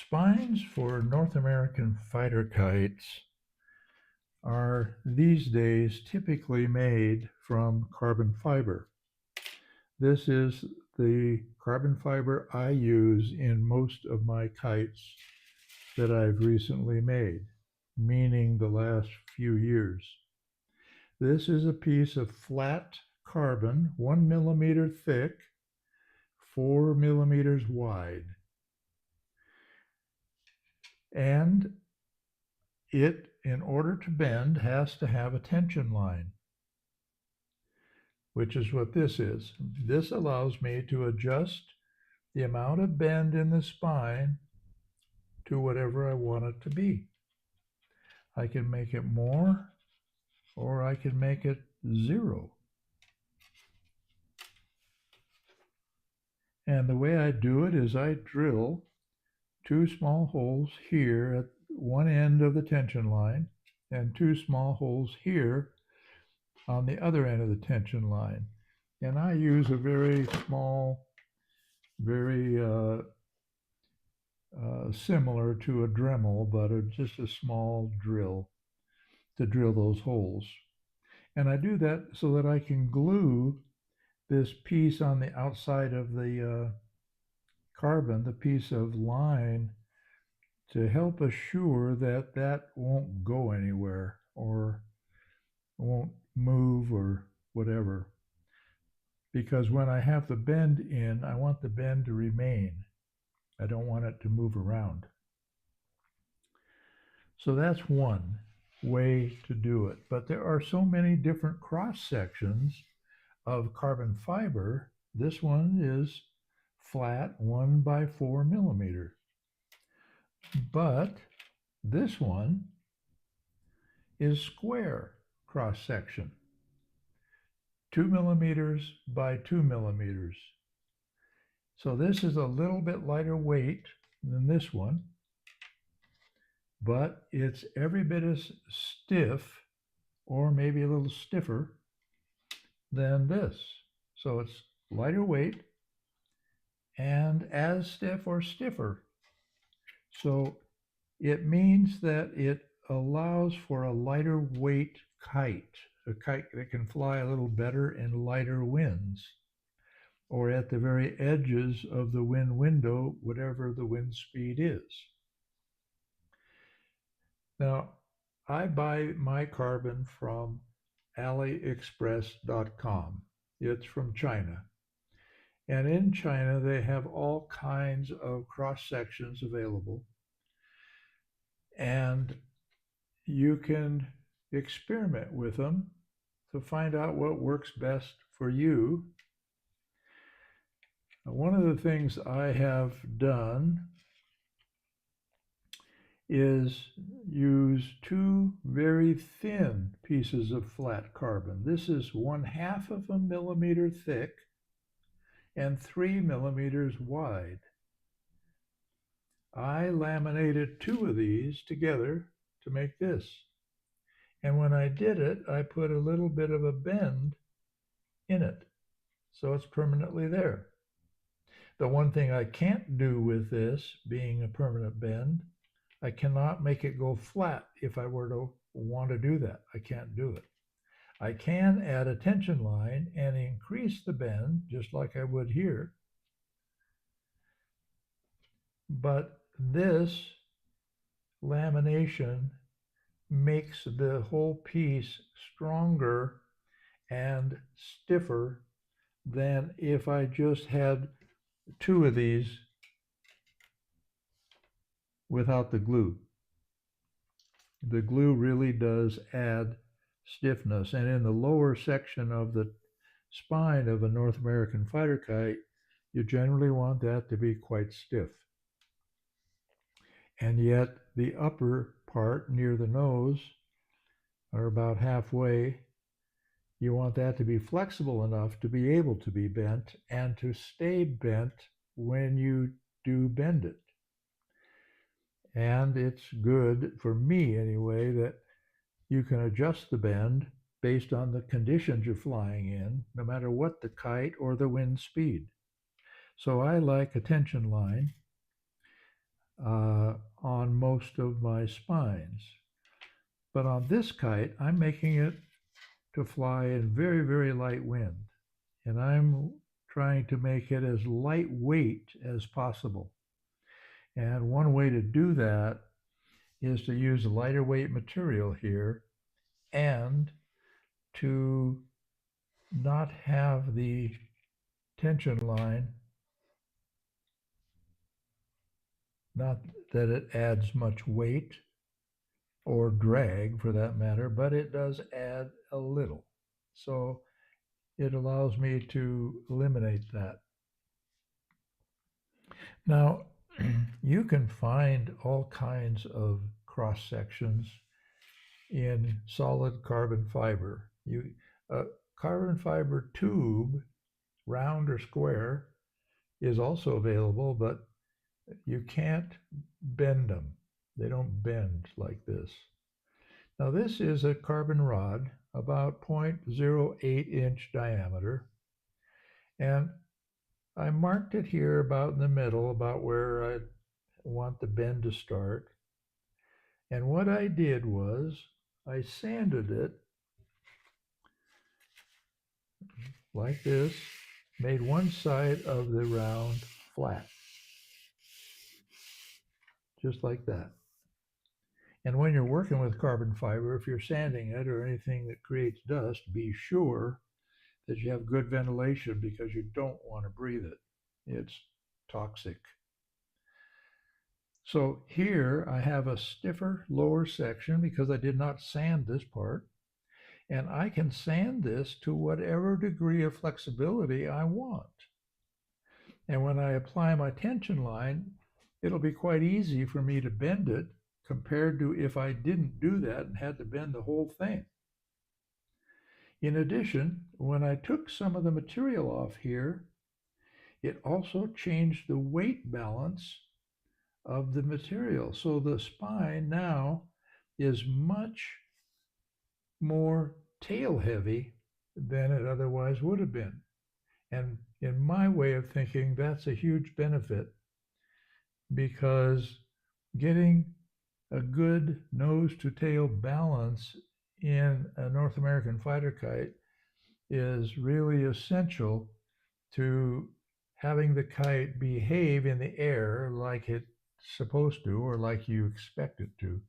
Spines for North American fighter kites are these days typically made from carbon fiber. This is the carbon fiber I use in most of my kites that I've recently made, meaning the last few years. This is a piece of flat carbon, 1 millimeter thick, 4 millimeters wide. And it, in order to bend, has to have a tension line, which is what this is. This allows me to adjust the amount of bend in the spine to whatever I want it to be. I can make it more, or I can make it 0. And the way I do it is I drill 2 small holes here at one end of the tension line and 2 small holes here on the other end of the tension line. And I use a very small, very similar to a Dremel, but just a small drill to drill those holes. And I do that so that I can glue this piece on the outside of the carbon, the piece of line, to help assure that that won't go anywhere or won't move or whatever. Because when I have the bend in, I want the bend to remain. I don't want it to move around. So that's one way to do it. But there are so many different cross sections of carbon fiber. This one is flat 1 by 4 millimeter. But this one is square cross section, 2 millimeters by 2 millimeters. So this is a little bit lighter weight than this one, but it's every bit as stiff, or maybe a little stiffer, than this. So it's lighter weight and as stiff or stiffer. So it means that it allows for a lighter weight kite, a kite that can fly a little better in lighter winds, or at the very edges of the wind window, whatever the wind speed is. Now, I buy my carbon from AliExpress.com. It's from China. And in China, they have all kinds of cross sections available. And you can experiment with them to find out what works best for you. One of the things I have done is use 2 very thin pieces of flat carbon. This is 1/2 of a millimeter thick and 3 millimeters wide. I laminated 2 of these together to make this. And when I did it, I put a little bit of a bend in it, so it's permanently there. The one thing I can't do with this, being a permanent bend, I cannot make it go flat if I were to want to do that. I can't do it. I can add a tension line and increase the bend, just like I would here. But this lamination makes the whole piece stronger and stiffer than if I just had 2 of these without the glue. The glue really does add stiffness, and in the lower section of the spine of a North American fighter kite, you generally want that to be quite stiff. And yet the upper part near the nose, or about halfway, you want that to be flexible enough to be able to be bent and to stay bent when you do bend it. And it's good, for me anyway, that you can adjust the bend based on the conditions you're flying in, no matter what the kite or the wind speed. So I like a tension line. on most of my spines. But on this kite, I'm making it to fly in very, very light wind. And I'm trying to make it as lightweight as possible. And one way to do that is to use lighter weight material here and to not have the tension line, not that it adds much weight or drag for that matter, but it does add a little. So it allows me to eliminate that. Now, you can find all kinds of cross sections in solid carbon fiber. A carbon fiber tube, round or square, is also available, but you can't bend them. They don't bend like this. Now this is a carbon rod, about 0.08 inch diameter, and I marked it here about in the middle, about where I want the bend to start. And what I did was I sanded it like this, made one side of the round flat, just like that. And when you're working with carbon fiber, if you're sanding it or anything that creates dust, be sure that you have good ventilation because you don't want to breathe it. It's toxic. So here I have a stiffer lower section because I did not sand this part. And I can sand this to whatever degree of flexibility I want. And when I apply my tension line, it'll be quite easy for me to bend it compared to if I didn't do that and had to bend the whole thing. In addition, when I took some of the material off here, it also changed the weight balance of the material. So the spine now is much more tail heavy than it otherwise would have been. And in my way of thinking, that's a huge benefit because getting a good nose to tail balance in a North American fighter kite is really essential to having the kite behave in the air like it's supposed to or like you expect it to.